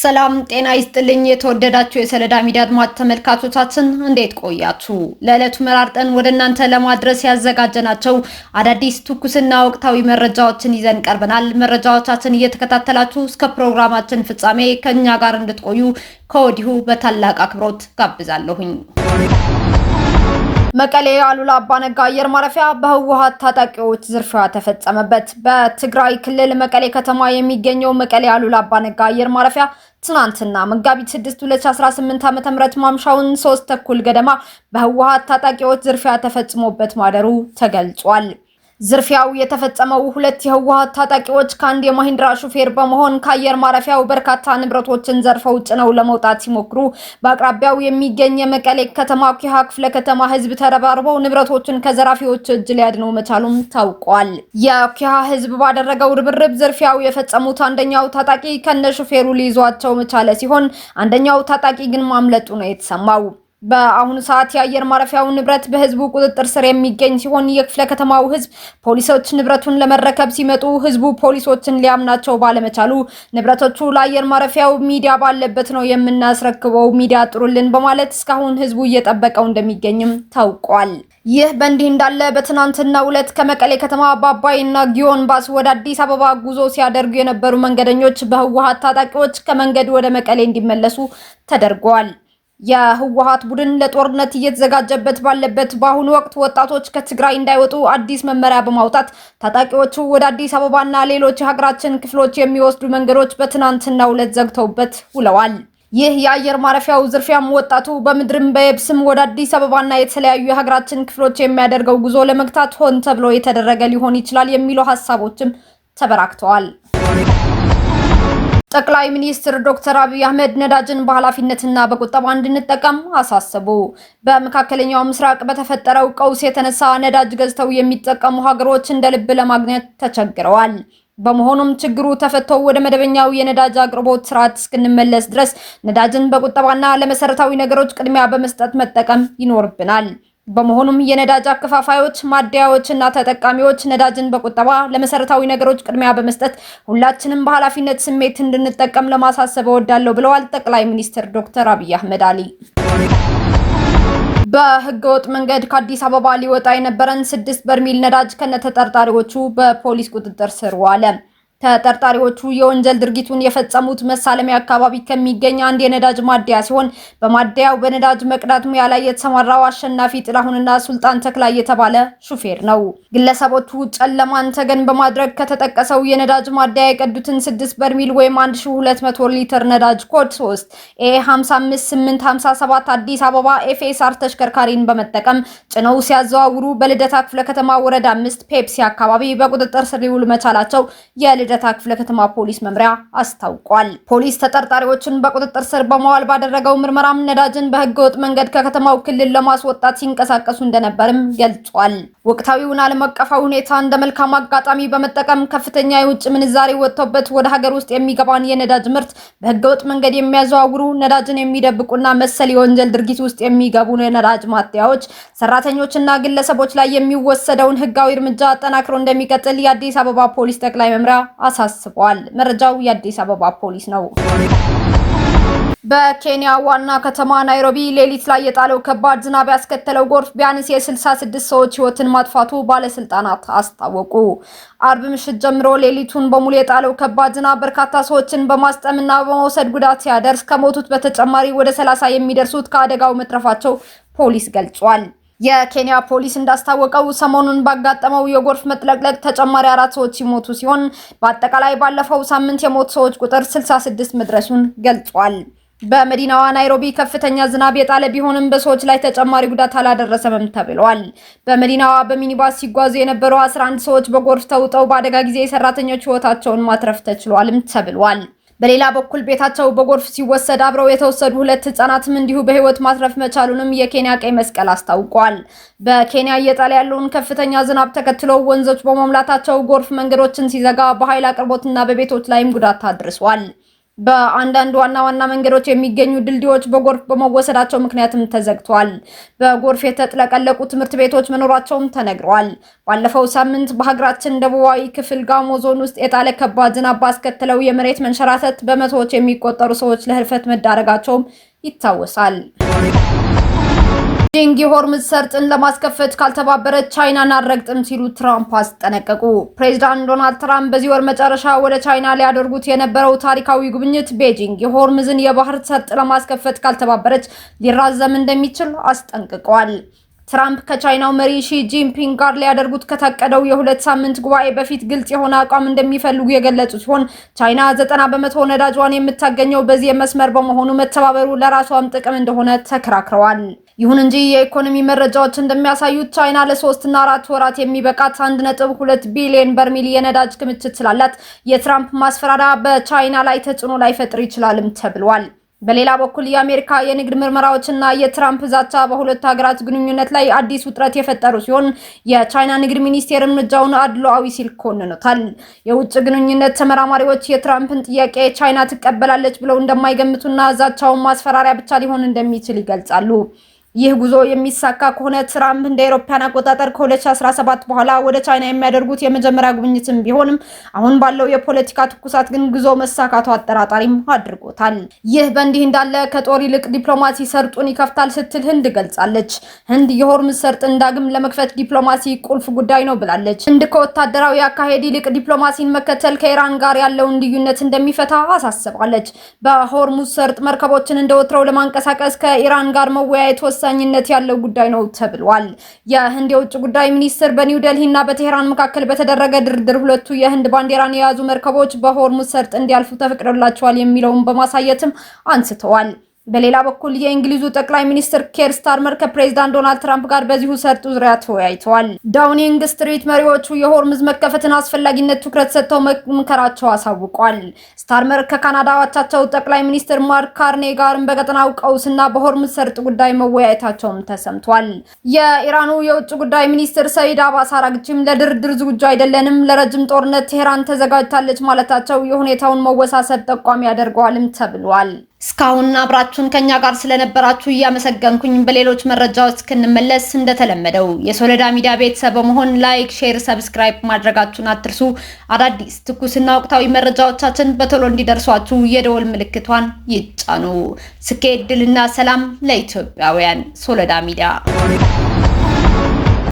ሰላም ጤና ይስጥልኝ። የተወደዳችሁ የሰለዳ ሚዲያ አድማጭ ተመልካቾቻችን እንዴት ቆያችሁ? ለዕለቱ መራርጠን ወደ እናንተ ለማድረስ ያዘጋጀናቸው አዳዲስ ትኩስና ወቅታዊ መረጃዎችን ይዘን ቀርበናል። መረጃዎቻችን እየተከታተላችሁ እስከ ፕሮግራማችን ፍጻሜ ከኛ ጋር እንድትቆዩ ከወዲሁ በታላቅ አክብሮት ጋብዛለሁኝ። መቀሌ አሉላ አባነጋ አየር ማረፊያ በህወሓት ታጣቂዎች ዝርፊያ ተፈጸመበት። በትግራይ ክልል መቀሌ ከተማ የሚገኘው መቀሌ አሉላ አባነጋ አየር ማረፊያ ትናንትና መጋቢት 6 2018 ዓ.ም ማምሻውን 3:30 ገደማ በህወሓት ታጣቂዎች ዝርፊያ ተፈጽሞበት ማደሩ ተገልጿል። ዝርፊያው የተፈጸመው ሁለት የህወሓት ታጣቂዎች ከአንድ የማሂንድራ ሹፌር በመሆን ከአየር ማረፊያው በርካታ ንብረቶችን ዘርፈው ጭነው ለመውጣት ሲሞክሩ በአቅራቢያው የሚገኝ የመቀሌ ከተማ ኪሃ ክፍለ ከተማ ህዝብ ተረባርበው ንብረቶችን ከዘራፊዎች እጅ ሊያድነው መቻሉም ታውቋል። የኪሃ ህዝብ ባደረገው ርብርብ ዝርፊያው የፈጸሙት አንደኛው ታጣቂ ከነ ሹፌሩ ሊይዟቸው መቻለ ሲሆን አንደኛው ታጣቂ ግን ማምለጡ ነው የተሰማው። በአሁኑ ሰዓት የአየር ማረፊያው ንብረት በህዝቡ ቁጥጥር ስር የሚገኝ ሲሆን የክፍለ ከተማው ህዝብ ፖሊሶች ንብረቱን ለመረከብ ሲመጡ ህዝቡ ፖሊሶችን ሊያምናቸው ባለመቻሉ ንብረቶቹ ለአየር ማረፊያው ሚዲያ ባለበት ነው የምናስረክበው፣ ሚዲያ ጥሩልን በማለት እስካሁን ህዝቡ እየጠበቀው እንደሚገኝም ታውቋል። ይህ በእንዲህ እንዳለ በትናንትናው ዕለት ከመቀሌ ከተማ በአባይና ጊዮን ባስ ወደ አዲስ አበባ ጉዞ ሲያደርጉ የነበሩ መንገደኞች በህወሓት ታጣቂዎች ከመንገድ ወደ መቀሌ እንዲመለሱ ተደርገዋል። የህወሓት ቡድን ለጦርነት እየተዘጋጀበት ባለበት በአሁኑ ወቅት ወጣቶች ከትግራይ እንዳይወጡ አዲስ መመሪያ በማውጣት ታጣቂዎቹ ወደ አዲስ አበባና ሌሎች የሀገራችን ክፍሎች የሚወስዱ መንገዶች በትናንትናው ዕለት ዘግተውበት ውለዋል። ይህ የአየር ማረፊያው ዝርፊያም ወጣቱ በምድርም በየብስም ወደ አዲስ አበባና የተለያዩ የሀገራችን ክፍሎች የሚያደርገው ጉዞ ለመግታት ሆን ተብሎ የተደረገ ሊሆን ይችላል የሚሉ ሀሳቦችም ተበራክተዋል። ጠቅላይ ሚኒስትር ዶክተር አብይ አህመድ ነዳጅን በኃላፊነትና በቁጠባ እንድንጠቀም አሳሰቡ። በመካከለኛው ምስራቅ በተፈጠረው ቀውስ የተነሳ ነዳጅ ገዝተው የሚጠቀሙ ሀገሮች እንደ ልብ ለማግኘት ተቸግረዋል። በመሆኑም ችግሩ ተፈቶ ወደ መደበኛው የነዳጅ አቅርቦት ስርዓት እስክንመለስ ድረስ ነዳጅን በቁጠባና ለመሰረታዊ ነገሮች ቅድሚያ በመስጠት መጠቀም ይኖርብናል። በመሆኑም የነዳጅ አከፋፋዮች፣ ማደያዎች እና ተጠቃሚዎች ነዳጅን በቁጠባ ለመሰረታዊ ነገሮች ቅድሚያ በመስጠት ሁላችንም በኃላፊነት ስሜት እንድንጠቀም ለማሳሰብ እወዳለሁ ብለዋል ጠቅላይ ሚኒስትር ዶክተር አብይ አህመድ አሊ። በህገወጥ መንገድ ከአዲስ አበባ ሊወጣ የነበረን 6 በርሜል ነዳጅ ከነተጠርጣሪዎቹ በፖሊስ ቁጥጥር ስር ዋለ። ተጠርጣሪዎቹ የወንጀል ድርጊቱን የፈጸሙት መሳለሚያ አካባቢ ከሚገኝ አንድ የነዳጅ ማደያ ሲሆን በማደያው በነዳጅ መቅዳት ሙያ ላይ የተሰማራው አሸናፊ ጥላሁንና ሱልጣን ተክላይ የተባለ ሹፌር ነው። ግለሰቦቹ ጨለማን ተገን በማድረግ ከተጠቀሰው የነዳጅ ማደያ የቀዱትን 6 በርሜል ወይም 1200 ሊትር ነዳጅ ኮድ 3 A55857 አዲስ አበባ ኤፍኤስአር ተሽከርካሪን በመጠቀም ጭነው ሲያዘዋውሩ በልደታ ክፍለ ከተማ ወረዳ 5 ፔፕሲ አካባቢ በቁጥጥር ስር ሊውሉ መቻላቸው የልደታ ክፍለ ከተማ ፖሊስ መምሪያ አስታውቋል። ፖሊስ ተጠርጣሪዎችን በቁጥጥር ስር በመዋል ባደረገው ምርመራም ነዳጅን በህገወጥ መንገድ ከከተማው ክልል ለማስወጣት ሲንቀሳቀሱ እንደነበርም ገልጿል። ወቅታዊውን ዓለም አቀፋዊ ሁኔታ እንደ መልካም አጋጣሚ በመጠቀም ከፍተኛ የውጭ ምንዛሬ ወጥቶበት ወደ ሀገር ውስጥ የሚገባን የነዳጅ ምርት በህገወጥ መንገድ የሚያዘዋውሩ ነዳጅን የሚደብቁና መሰል የወንጀል ድርጊት ውስጥ የሚገቡ የነዳጅ ማደያዎች ሰራተኞችና ግለሰቦች ላይ የሚወሰደውን ህጋዊ እርምጃ አጠናክሮ እንደሚቀጥል የአዲስ አበባ ፖሊስ ጠቅላይ መምሪያ አሳስቧል። መረጃው የአዲስ አበባ ፖሊስ ነው። በኬንያ ዋና ከተማ ናይሮቢ ሌሊት ላይ የጣለው ከባድ ዝናብ ያስከተለው ጎርፍ ቢያንስ የ66 ሰዎች ህይወትን ማጥፋቱ ባለስልጣናት አስታወቁ። አርብ ምሽት ጀምሮ ሌሊቱን በሙሉ የጣለው ከባድ ዝናብ በርካታ ሰዎችን በማስጠምና በመውሰድ ጉዳት ሲያደርስ ከሞቱት በተጨማሪ ወደ 30 የሚደርሱት ከአደጋው መትረፋቸው ፖሊስ ገልጿል። የኬንያ ፖሊስ እንዳስታወቀው ሰሞኑን ባጋጠመው የጎርፍ መጥለቅለቅ ተጨማሪ 4 ሰዎች ሲሞቱ ሲሆን በአጠቃላይ ባለፈው ሳምንት የሞቱ ሰዎች ቁጥር 66 መድረሱን ገልጿል። በመዲናዋ ናይሮቢ ከፍተኛ ዝናብ የጣለ ቢሆንም በሰዎች ላይ ተጨማሪ ጉዳት አላደረሰም ተብሏል። በመዲናዋ በሚኒባስ ሲጓዙ የነበሩ 11 ሰዎች በጎርፍ ተውጠው በአደጋ ጊዜ ሰራተኞች ህይወታቸውን ማትረፍ ተችሏልም ተብሏል። በሌላ በኩል ቤታቸው በጎርፍ ሲወሰድ አብረው የተወሰዱ 2 ህጻናትም እንዲሁ በህይወት ማትረፍ መቻሉንም የኬንያ ቀይ መስቀል አስታውቋል። በኬንያ እየጣለ ያለውን ከፍተኛ ዝናብ ተከትሎ ወንዞች በመሙላታቸው ጎርፍ መንገዶችን ሲዘጋ በኃይል አቅርቦትና በቤቶች ላይም ጉዳት አድርሷል። በአንዳንድ ዋና መንገዶች የሚገኙ ድልድዮች በጎርፍ በመወሰዳቸው ምክንያትም ተዘግቷል። በጎርፍ የተጥለቀለቁ ትምህርት ቤቶች መኖራቸውም ተነግሯል። ባለፈው ሳምንት በሀገራችን ደቡባዊ ክፍል ጋሞ ዞን ውስጥ የጣለ ከባድ ዝናብ ባስከተለው የመሬት መንሸራተት በመቶዎች የሚቆጠሩ ሰዎች ለህልፈት መዳረጋቸውም ይታወሳል። ቤጂንግ የሆርሙዝ ሰርጥን ለማስከፈት ካልተባበረች ቻይናን አልረግጥም ሲሉ ትራምፕ አስጠነቀቁ። ፕሬዝዳንት ዶናልድ ትራምፕ በዚህ ወር መጨረሻ ወደ ቻይና ሊያደርጉት የነበረው ታሪካዊ ጉብኝት ቤጂንግ የሆርሙዝን የባህር ሰርጥ ለማስከፈት ካልተባበረች ሊራዘም እንደሚችል አስጠንቅቀዋል። ትራምፕ ከቻይናው መሪ ሺ ጂንፒንግ ጋር ሊያደርጉት ከታቀደው የሁለት ሳምንት ጉባኤ በፊት ግልጽ የሆነ አቋም እንደሚፈልጉ የገለጹ ሲሆን ቻይና 90% ነዳጇን የምታገኘው በዚህ መስመር በመሆኑ መተባበሩ ለራሷም ጥቅም እንደሆነ ተከራክረዋል። ይሁን እንጂ የኢኮኖሚ መረጃዎች እንደሚያሳዩት ቻይና ለ3 እና 4 ወራት የሚበቃት 1.2 ቢሊዮን በርሜል የነዳጅ ክምችት ስላላት የትራምፕ ማስፈራሪያ በቻይና ላይ ተጽዕኖ ላይፈጥር ይችላልም ተብሏል። በሌላ በኩል የአሜሪካ የንግድ ምርመራዎችና የትራምፕ ዛቻ በሁለቱ ሀገራት ግንኙነት ላይ አዲስ ውጥረት የፈጠሩ ሲሆን የቻይና ንግድ ሚኒስቴር እርምጃውን አድሏዊ ሲል ኮንኖታል። የውጭ ግንኙነት ተመራማሪዎች የትራምፕን ጥያቄ ቻይና ትቀበላለች ብለው እንደማይገምቱና ዛቻውን ማስፈራሪያ ብቻ ሊሆን እንደሚችል ይገልጻሉ። ይህ ጉዞ የሚሳካ ከሆነ ትራምፕ እንደ አውሮፓውያን አቆጣጠር ከ2017 በኋላ ወደ ቻይና የሚያደርጉት የመጀመሪያ ጉብኝትም ቢሆንም አሁን ባለው የፖለቲካ ትኩሳት ግን ጉዞ መሳካቱ አጠራጣሪም አድርጎታል። ይህ በእንዲህ እንዳለ ከጦር ይልቅ ዲፕሎማሲ ሰርጡን ይከፍታል ስትል ህንድ ገልጻለች። ህንድ የሆርሙዝ ሰርጥን ዳግም ለመክፈት ዲፕሎማሲ ቁልፍ ጉዳይ ነው ብላለች። ህንድ ከወታደራዊ አካሄድ ይልቅ ዲፕሎማሲን መከተል ከኢራን ጋር ያለውን ልዩነት እንደሚፈታ አሳስባለች። በሆርሙዝ ሰርጥ መርከቦችን እንደወትረው ለማንቀሳቀስ ከኢራን ጋር መወያየት ወሳኝነት ያለው ጉዳይ ነው ተብሏል። የህንድ የውጭ ጉዳይ ሚኒስትር በኒው ዴልሂ እና በቴህራን መካከል በተደረገ ድርድር ሁለቱ የህንድ ባንዲራን የያዙ መርከቦች በሆርሙዝ ሰርጥ እንዲያልፉ ተፈቅዶላቸዋል የሚለውን በማሳየትም አንስተዋል። በሌላ በኩል የእንግሊዙ ጠቅላይ ሚኒስትር ኬር ስታርመር ከፕሬዝዳንት ዶናልድ ትራምፕ ጋር በዚሁ ሰርጥ ዙሪያ ተወያይተዋል። ዳውኒንግ ስትሪት መሪዎቹ የሆርሙዝ መከፈትን አስፈላጊነት ትኩረት ሰጥተው መምከራቸው አሳውቋል። ስታርመር ከካናዳ አቻቸው ጠቅላይ ሚኒስትር ማርክ ካርኔ ጋርም በቀጠናው ቀውስና በሆርሙዝ ሰርጥ ጉዳይ መወያየታቸውም ተሰምቷል። የኢራኑ የውጭ ጉዳይ ሚኒስትር ሰይድ አባስ አራግቺም ለድርድር ዝግጁ አይደለንም፣ ለረጅም ጦርነት ቴህራን ተዘጋጅታለች ማለታቸው የሁኔታውን መወሳሰብ ጠቋሚ ያደርገዋልም ተብሏል። እስካሁን አብራችሁን ከኛ ጋር ስለነበራችሁ እያመሰገንኩኝ በሌሎች መረጃዎች እስክንመለስ እንደተለመደው የሶሎዳ ሚዲያ ቤተሰብ በመሆን ላይክ፣ ሼር፣ ሰብስክራይብ ማድረጋችሁን አትርሱ። አዳዲስ ትኩስና ወቅታዊ መረጃዎቻችን በቶሎ እንዲደርሷችሁ የደወል ምልክቷን ይጫኑ። ስኬት፣ ድልና ሰላም ለኢትዮጵያውያን። ሶሎዳ ሚዲያ